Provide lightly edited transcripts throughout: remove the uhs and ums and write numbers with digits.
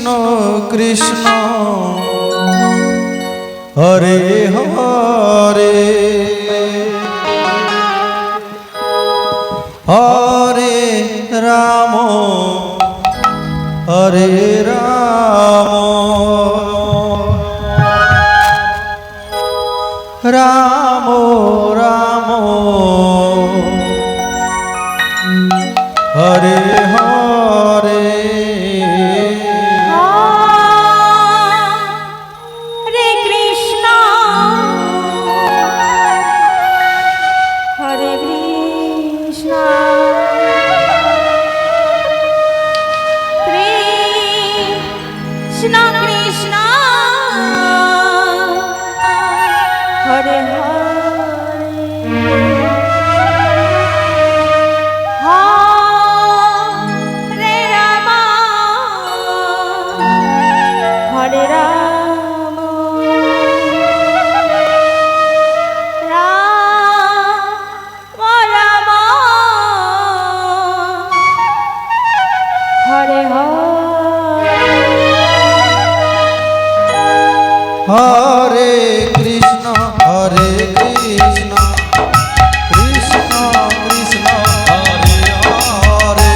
Krishna Krishna Hare Hare Hare Ram Hare Ram Ram Ram Hare Hare Hare Krishna Hare Krishna Krishna Krishna Hare Hare Ram Ram Ram Hare Hare Krishna Hare Krishna Krishna Krishna Hare Hare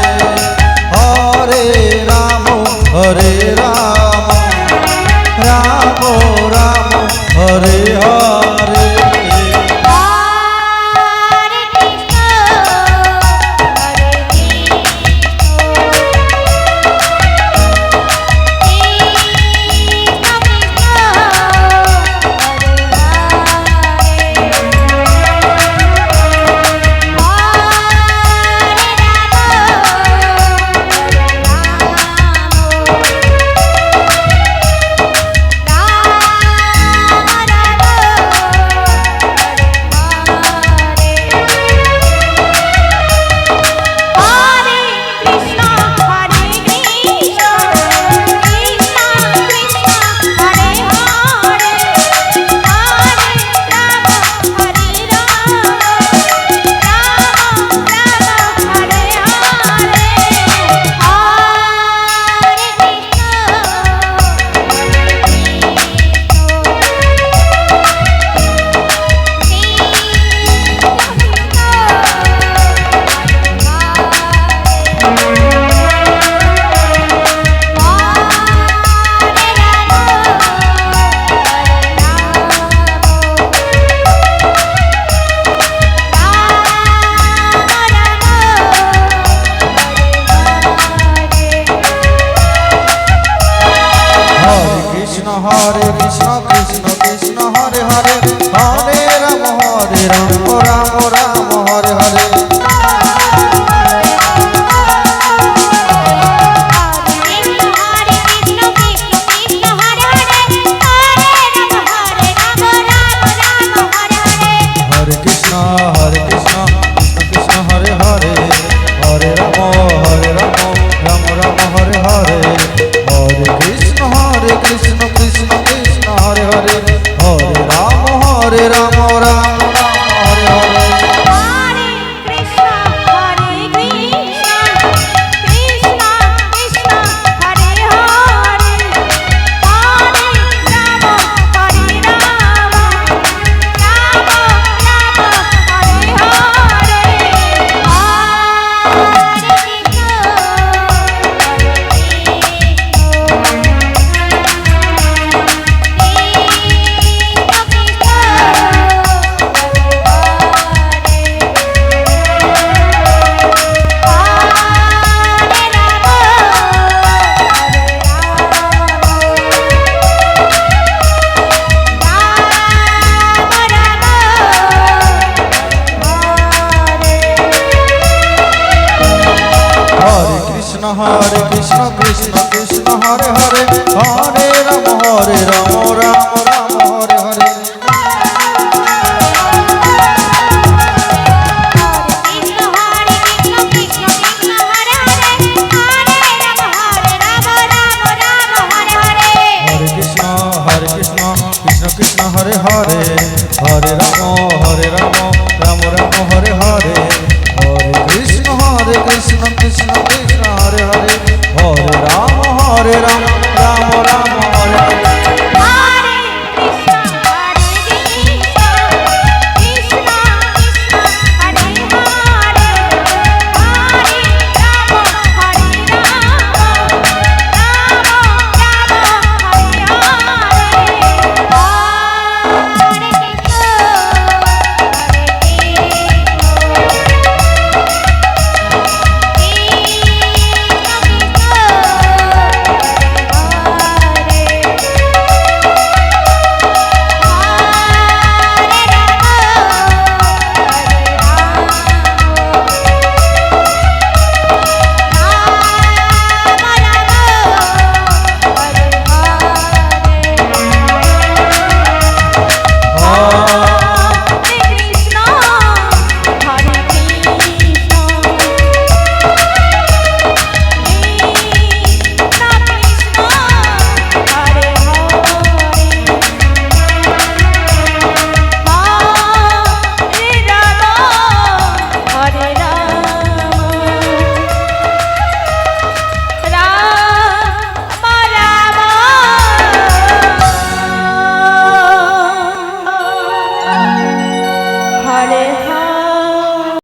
Hare Ram Hare Ram Ram Ram Hare Hare Hare Krishna Hare Hare Krishna Krishna Krishna Hare Hare Hare Ram Ram Ram Hare Hare Hare Krishna Krishna Krishna Hare Hare Hare Ram Ram Ram Hare Hare Hare Krishna Krishna Krishna Hare Hare Hare Ram Ram Ram Hare Hare Hare Krishna Krishna Krishna Hare Hare Hare Ram Ram Ram Hare Hare Hare Krishna Krishna Krishna Hare Hare Hare